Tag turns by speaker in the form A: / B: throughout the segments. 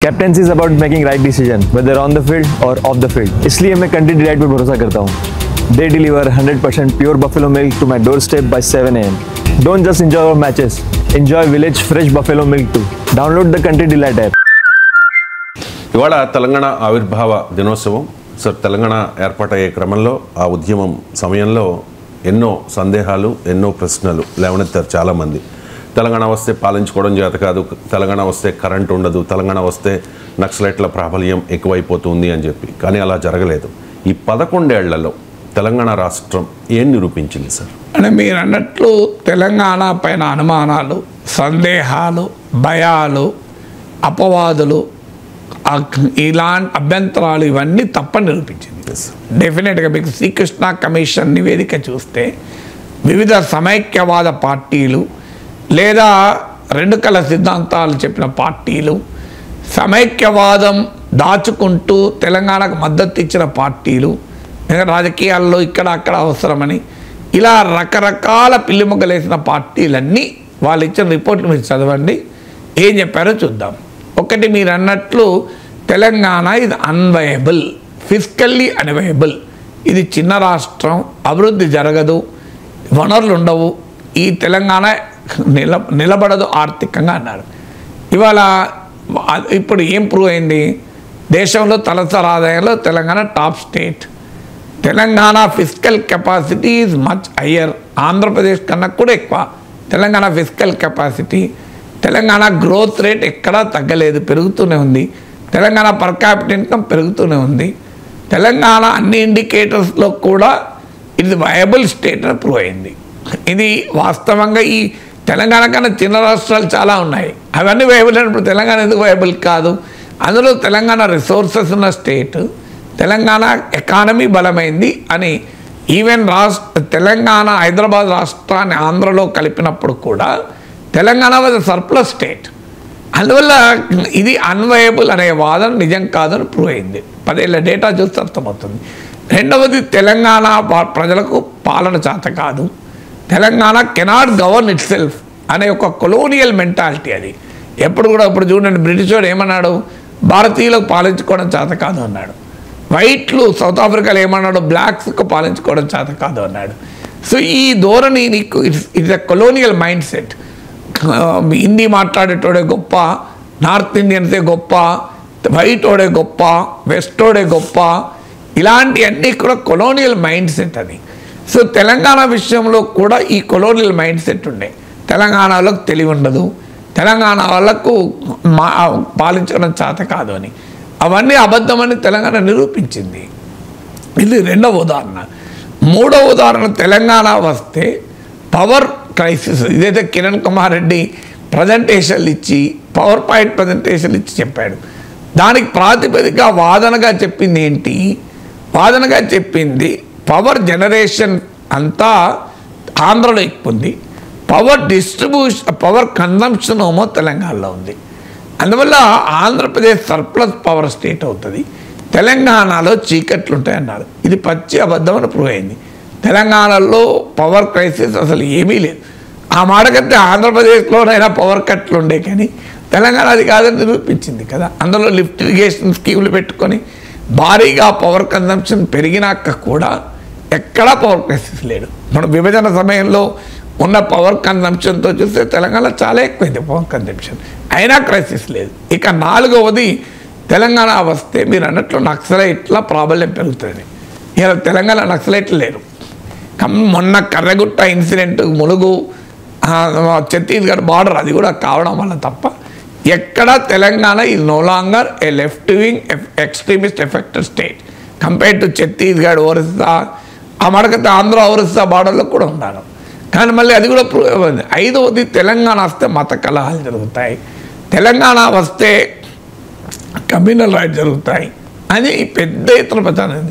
A: Captaincy is about making right decision whether on the field or off the field, इसलिए मैं Country Delight पर भरोसा करता हूँ। They deliver 100% pure buffalo milk to my doorstep by 7 AM. Don't just enjoy our matches, enjoy village fresh buffalo milk too. Download the Country Delight app.
B: ఇవాళ తెలంగాణ ఆవిర్భావ దినోత్సవం. Sir, Telangana ఏర్పాటయ్యే క్రమంలో ఆ ఉద్యమం సమయంలో ఎన్నో సందేహాలు, ఎన్నో ప్రశ్నలు లేవనెత్తారు చాలామంది. తెలంగాణ వస్తే పాలించుకోవడం చేత కాదు, తెలంగాణ వస్తే కరెంట్ ఉండదు, తెలంగాణ వస్తే నక్సలైట్ల ప్రాబల్యం ఎక్కువైపోతుంది అని చెప్పి. కానీ అలా జరగలేదు. ఈ 11 ఏళ్లలో తెలంగాణ రాష్ట్రం ఏం నిరూపించింది సార్?
C: అంటే మీరు అన్నట్లు తెలంగాణ పైన అనుమానాలు, సందేహాలు, భయాలు, అపవాదులు, ఇలాంటి అభ్యంతరాలు ఇవన్నీ తప్పని నిరూపించింది. డెఫినెట్గా మీకు శ్రీకృష్ణ కమిషన్ నివేదిక చూస్తే వివిధ సమైక్యవాద పార్టీలు లేదా రెండు కళ సిద్ధాంతాలు చెప్పిన పార్టీలు, సమైక్యవాదం దాచుకుంటూ తెలంగాణకు మద్దతు ఇచ్చిన పార్టీలు, రాజకీయాల్లో ఇక్కడ అక్కడ అవసరమని ఇలా రకరకాల పిల్లిమొగ్గలేసిన పార్టీలన్నీ వాళ్ళు ఇచ్చిన రిపోర్ట్లు మీరు చదవండి, ఏం చెప్పారో చూద్దాం. ఒకటి, మీరు అన్నట్లు తెలంగాణ ఇది అన్వయబుల్, ఫిజికల్లీ అన్వయబుల్. ఇది చిన్న రాష్ట్రం, అభివృద్ధి జరగదు, వనరులు ఉండవు, ఈ తెలంగాణ నిలబడదు ఆర్థికంగా అన్నారు. ఇవాళ ఇప్పుడు ఏం ప్రూవ్ అయింది? దేశంలో తలసరి ఆదాయంలో Telangana top state. Telangana physical capacity is much higher, Andhra Pradesh కన్నా కూడా ఎక్కువ Telangana physical capacity. Telangana growth rate ఎక్కడా తగ్గలేదు, పెరుగుతూనే ఉంది. తెలంగాణ పర్ క్యాపిటల్ ఇన్కమ్ పెరుగుతూనే ఉంది. తెలంగాణ అన్ని ఇండికేటర్స్లో కూడా ఇది వయబుల్ స్టేట్ అని ప్రూవ్ అయింది. ఇది వాస్తవంగా ఈ తెలంగాణ కన్నా చిన్న రాష్ట్రాలు చాలా ఉన్నాయి, అవన్నీ వయబుల్ అయినప్పుడు తెలంగాణ ఎందుకు వయబుల్ కాదు? అందులో తెలంగాణ రిసోర్సెస్ ఉన్న స్టేట్, తెలంగాణ ఎకానమీ బలమైంది అని ఈవెన్ తెలంగాణ హైదరాబాద్ రాష్ట్రాన్ని ఆంధ్రలో కలిపినప్పుడు కూడా తెలంగాణ వాజ్ సర్ప్లస్ స్టేట్. అందువల్ల ఇది అన్వయబుల్ అనే వాదన నిజం కాదని ప్రూవ్ అయింది. 10 ఏళ్ళ డేటా చూస్తే అర్థమవుతుంది. రెండవది, తెలంగాణ ప్రజలకు పాలన చేత కాదు, Telangana cannot govern it self అనే ఒక కొలోనియల్ మెంటాలిటీ. అది ఎప్పుడు కూడా, ఇప్పుడు చూడండి, బ్రిటిష్ వాడు ఏమన్నాడు? భారతీయులకు పాలించుకోవడం చేత కాదు అన్నాడు. వైట్లు సౌత్ ఆఫ్రికాలో ఏమన్నాడు? బ్లాక్స్కు పాలించుకోవడం చేత కాదు అన్నాడు. సో ఈ ధోరణి నీకు it's a colonial mindset. Hindi మాట్లాడేటోడే గొప్ప, నార్త్ ఇండియన్సే గొప్ప, వైట్ ఓడే గొప్ప, వెస్ట్ ఓడే గొప్ప, ఇలాంటివన్నీ కూడా కొలోనియల్ మైండ్ సెట్ అది. సో తెలంగాణ విషయంలో కూడా ఈ కొలోనియల్ మైండ్ సెట్ ఉండే. తెలంగాణ వాళ్ళకు తెలివి ఉండదు, తెలంగాణ వాళ్ళకు పాలించడం చేత కాదు అని, అవన్నీ అబద్ధమని తెలంగాణ నిరూపించింది. ఇది రెండవ ఉదాహరణ. మూడవ ఉదాహరణ, తెలంగాణ వస్తే పవర్ క్రైసిస్. ఇదైతే కిరణ్ కుమార్ రెడ్డి ప్రజెంటేషన్లు ఇచ్చి, పవర్ పాయింట్ ప్రజెంటేషన్లు ఇచ్చి చెప్పాడు. దానికి ప్రాతిపదిక వాదనగా చెప్పింది ఏంటి? వాదనగా చెప్పింది పవర్ జనరేషన్ అంతా ఆంధ్రలో ఎక్కువ ఉంది, పవర్ డిస్ట్రిబ్యూషన్, పవర్ కన్జంప్షన్ ఏమో తెలంగాణలో ఉంది. అందువల్ల ఆంధ్రప్రదేశ్ సర్ప్లస్ పవర్ స్టేట్ అవుతుంది, తెలంగాణలో చీకట్లు ఉంటాయన్నారు. ఇది పచ్చి అబద్ధమని ప్రూవ్ అయింది. తెలంగాణలో పవర్ క్రైసిస్ అసలు ఏమీ లేదు. ఆ మాటకంటే ఆంధ్రప్రదేశ్లోనైనా పవర్ కట్లు ఉండే, కానీ తెలంగాణ అది కాదని నిరూపించింది కదా. అందులో లిఫ్ట్ ఇరిగేషన్ స్కీములు పెట్టుకొని భారీగా పవర్ కన్జంప్షన్ పెరిగినాక కూడా ఎక్కడా పవర్ క్రైసిస్ లేదు. మన విభజన సమయంలో ఉన్న పవర్ కన్జంప్షన్తో చూస్తే తెలంగాణ చాలా ఎక్కువైంది పవర్ కన్జంప్షన్, అయినా క్రైసిస్ లేదు. ఇక నాలుగవది, తెలంగాణ వస్తే మీరు అన్నట్లు నక్సలైట్ల ప్రాబల్యం పెరుగుతుంది. ఇలా తెలంగాణ నక్సలైట్లు లేరు. మొన్న కర్రగుట్ట ఇన్సిడెంట్, ములుగు, ఛత్తీస్గఢ్ బార్డర్, అది కూడా కావడం వల్ల తప్ప ఎక్కడ Telangana is no longer a left wing extremist affected state compared to Chhattisgarh, Orissa, ఆ మడకతే ఆంధ్ర ఒరిస్సా బార్డర్లో కూడా ఉన్నాను. కానీ మళ్ళీ అది కూడా ప్రూవ్ అయింది. ఐదవది, తెలంగాణ వస్తే మత కలహాలు జరుగుతాయి, తెలంగాణ వస్తే కమ్యూనల్ రైట్స్ జరుగుతాయి అని పెద్ద ఎత్తున ప్రచారం.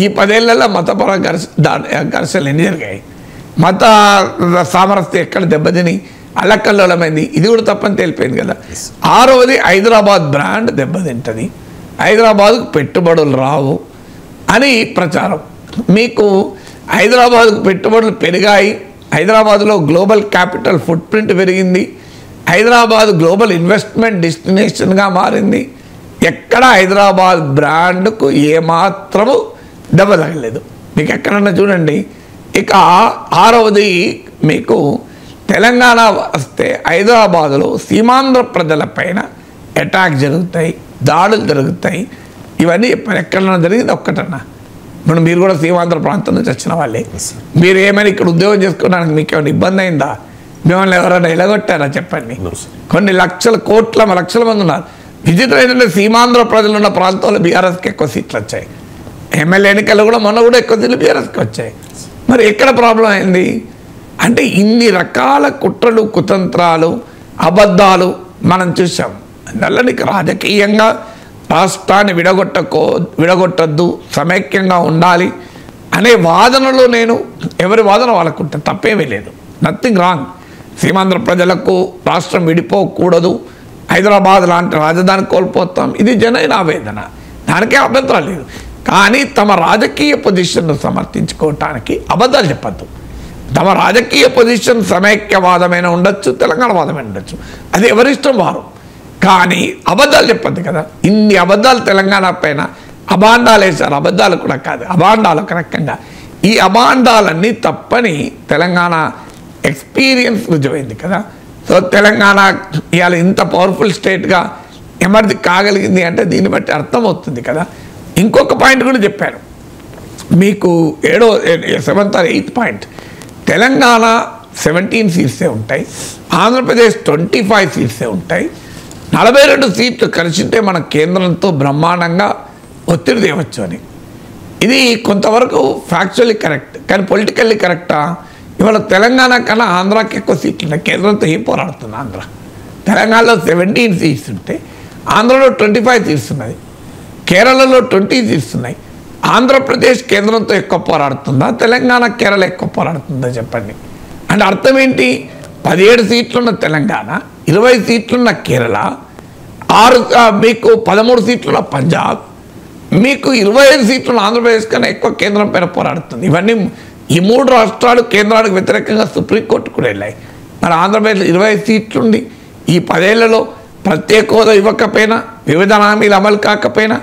C: ఈ 10 ఏళ్లలో మతపర ఘర్షణలు ఎన్ని జరిగాయి? మత సామరస్యం ఎక్కడ దెబ్బతిని అల్లకల్లోలమైంది, ఇది కూడా తప్పని తెలిపోయింది కదా. ఆరవది, హైదరాబాద్ బ్రాండ్ దెబ్బతింటుంది, హైదరాబాద్కు పెట్టుబడులు రావు అని ప్రచారం. మీకు హైదరాబాద్కు పెట్టుబడులు పెరిగాయి, హైదరాబాద్లో గ్లోబల్ క్యాపిటల్ ఫుట్ ప్రింట్ పెరిగింది, హైదరాబాద్ గ్లోబల్ ఇన్వెస్ట్మెంట్ డెస్టినేషన్గా మారింది, ఎక్కడ హైదరాబాద్ బ్రాండ్కు ఏమాత్రము దెబ్బ తగలేదు. మీకు ఎక్కడన్నా చూడండి. ఇక 6వది మీకు తెలంగాణ వస్తే హైదరాబాదులో సీమాంధ్ర ప్రజలపైన అటాక్ జరుగుతాయి, దాడులు జరుగుతాయి. ఇవన్నీ ఎక్కడన్నా జరిగింది ఒక్కటన్నా? ఇప్పుడు మీరు కూడా సీమాంధ్ర ప్రాంతం నుంచి వచ్చిన వాళ్ళే. మీరు ఏమైనా ఇక్కడ ఉద్యోగం చేసుకోవడానికి మీకు ఏమైనా ఇబ్బంది అయిందా? మిమ్మల్ని ఎవరైనా ఎలగొట్టారా చెప్పండి? కొన్ని లక్షల మంది ఉన్నారు. విచిత్రం ఏంటంటే సీమాంధ్ర ప్రజలు ఉన్న ప్రాంతాల్లో బీఆర్ఎస్కి ఎక్కువ సీట్లు వచ్చాయి. ఎమ్మెల్యే ఎన్నికలు కూడా మొన్న కూడా ఎక్కువ సీట్లు బీఆర్ఎస్కి వచ్చాయి. మరి ఎక్కడ ప్రాబ్లం అయింది అంటే ఇన్ని రకాల కుట్రలు, కుతంత్రాలు, అబద్ధాలు మనం చూసాం. అందువల్ల నీకు రాజకీయంగా రాష్ట్రాన్ని విడగొట్టద్దు, సమైక్యంగా ఉండాలి అనే వాదనలో నేను ఎవరి వాదన వాళ్ళకుంటే తప్పేమీ లేదు. Nothing wrong. సీమాంధ్ర ప్రజలకు రాష్ట్రం విడిపోకూడదు, హైదరాబాద్ లాంటి రాజధాని కోల్పోతాం, ఇది జనైన ఆవేదన, దానికే అభ్యంతరం లేదు. కానీ తమ రాజకీయ పొజిషన్ను సమర్థించుకోవటానికి అబద్ధాలు చెప్పద్దు. తమ రాజకీయ పొజిషన్ సమైక్యవాదమైన ఉండొచ్చు, తెలంగాణ వాదమైన ఉండొచ్చు, అది ఎవరిష్టం వారు. కానీ అబద్ధాలు చెప్పద్దు కదా. ఇన్ని అబద్ధాలు తెలంగాణ పైన అభాండాలు వేశారు. అబద్ధాలు కూడా కాదు, అభాండాలు ఒక రకంగా. ఈ అభాండాలన్నీ తప్పని తెలంగాణ ఎక్స్పీరియన్స్ రుజువైంది కదా. సో తెలంగాణ ఇవాళ ఇంత పవర్ఫుల్ స్టేట్గా ఎమర్జీ కాగలిగింది అంటే దీన్ని బట్టి అర్థమవుతుంది కదా. ఇంకొక పాయింట్ కూడా చెప్పారు మీకు, 7th or 8th point. Telangana 17 సీట్సే ఉంటాయి, ఆంధ్రప్రదేశ్ 25 సీట్సే ఉంటాయి. 42 సీట్లు కలిసింటే మన కేంద్రంతో బ్రహ్మాండంగా ఒత్తిడి తేవచ్చు అని. ఇది కొంతవరకు ఫ్యాక్చువల్లీ కరెక్ట్, కానీ పొలిటికల్లీ కరెక్టా? ఇవాళ తెలంగాణ కన్నా ఆంధ్రాకి ఎక్కువ సీట్లు ఉన్నాయి. కేంద్రంతో ఏం పోరాడుతుంది ఆంధ్ర? తెలంగాణలో 17 సీట్స్ ఉంటే ఆంధ్రలో 25 సీట్స్ ఉన్నాయి, కేరళలో 20 సీట్స్ ఉన్నాయి. ఆంధ్రప్రదేశ్ కేంద్రంతో ఎక్కువ పోరాడుతుందా, తెలంగాణ కేరళ ఎక్కువ పోరాడుతుందా చెప్పండి? అంటే అర్థం ఏంటి? 17 సీట్లున్న తెలంగాణ, 20 సీట్లున్న కేరళ, మీకు 13 సీట్లున్న పంజాబ్, మీకు 25 సీట్లున్న ఆంధ్రప్రదేశ్ కన్నా ఎక్కువ కేంద్రం పైన పోరాడుతుంది. ఇవన్నీ ఈ 3 రాష్ట్రాలు కేంద్రానికి వ్యతిరేకంగా సుప్రీంకోర్టు కూడా వెళ్ళాయి. మరి ఆంధ్రప్రదేశ్ 25 సీట్లుండి ఈ 10 ఏళ్లలో ప్రత్యేక హోదా ఇవ్వకపోయినా, విభజన హామీలు అమలు కాకపోయినా,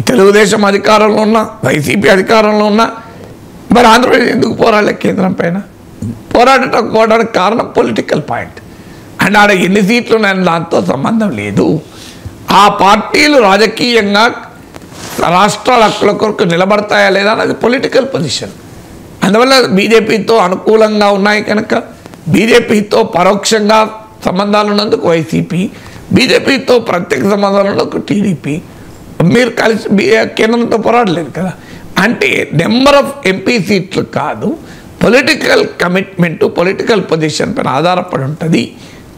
C: తెలుగుదేశం అధికారంలో ఉన్న, వైసీపీ అధికారంలో ఉన్న, మరి ఆంధ్రప్రదేశ్ ఎందుకు పోరాడలే కేంద్రం పైన? పోరాడడానికి కారణం పొలిటికల్ పాయింట్. అండ్ ఆడ ఎన్ని సీట్లు ఉన్నాయని దాంతో సంబంధం లేదు. ఆ పార్టీలు రాజకీయంగా రాష్ట్రాల హక్కుల కొరకు నిలబడతాయా లేదా అనేది పొలిటికల్ పొజిషన్. అందువల్ల బీజేపీతో అనుకూలంగా ఉన్నాయి కనుక బీజేపీతో పరోక్షంగా సంబంధాలు ఉన్నందుకు వైసీపీ, బీజేపీతో ప్రత్యేక సంబంధాలు ఉన్నందుకు టీడీపీ. మీరు కలిసి కేంద్రంతో పోరాడలేదు కదా. అంటే నెంబర్ ఆఫ్ ఎంపీ సీట్లు కాదు, పొలిటికల్ కమిట్మెంటు, పొలిటికల్ పొజిషన్ పైన ఆధారపడి ఉంటుంది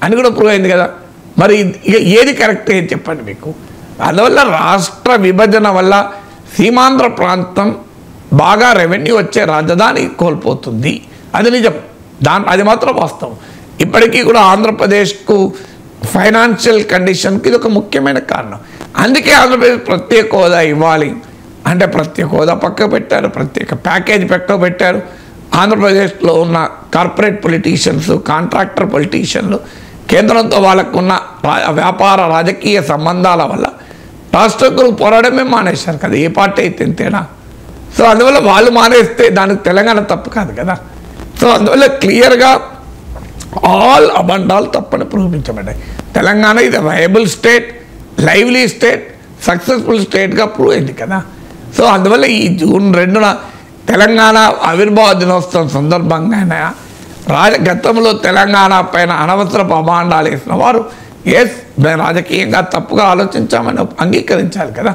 C: అని కూడా ప్రూవ్ అయింది కదా. మరి ఇక ఏది కరెక్ట్ అని చెప్పండి మీకు? అందువల్ల రాష్ట్ర విభజన వల్ల సీమాంధ్ర ప్రాంతం బాగా రెవెన్యూ వచ్చే రాజధాని కోల్పోతుంది, అది నిజం. అది మాత్రం వాస్తవం. ఇప్పటికీ కూడా ఆంధ్రప్రదేశ్కు ఫైనాన్షియల్ కండిషన్కి ఇది ఒక ముఖ్యమైన కారణం. అందుకే ఆంధ్రప్రదేశ్ ప్రత్యేక హోదా ఇవ్వాలి అంటే ప్రత్యేక హోదా పక్క పెట్టారు, ప్రత్యేక ప్యాకేజ్ పక్క పెట్టారు. ఆంధ్రప్రదేశ్లో ఉన్న కార్పొరేట్ పొలిటీషియన్స్, కాంట్రాక్టర్ పొలిటీషియన్లు కేంద్రంతో వాళ్ళకున్న వ్యాపార రాజకీయ సంబంధాల వల్ల రాష్ట్రం పోరాడమే మానేశారు కదా, ఏ పార్టీ అయితే తేడా. సో అందువల్ల వాళ్ళు మానేస్తే దానికి తెలంగాణ తప్పు కాదు కదా. సో అందువల్ల క్లియర్గా ఆల్ అబండాలు తప్పని నిరూపించబడ్డాయి. తెలంగాణ ఇది viable state, lively state, successful స్టేట్గా ప్రూవ్ అయింది కదా. సో అందువల్ల ఈ జూన్ 2న తెలంగాణ ఆవిర్భావ దినోత్సవం సందర్భంగా గతంలో తెలంగాణ పైన అనవసరపు అభాండాలు వేసిన వారు రాజకీయంగా తప్పుగా ఆలోచించామని అంగీకరించాలి కదా.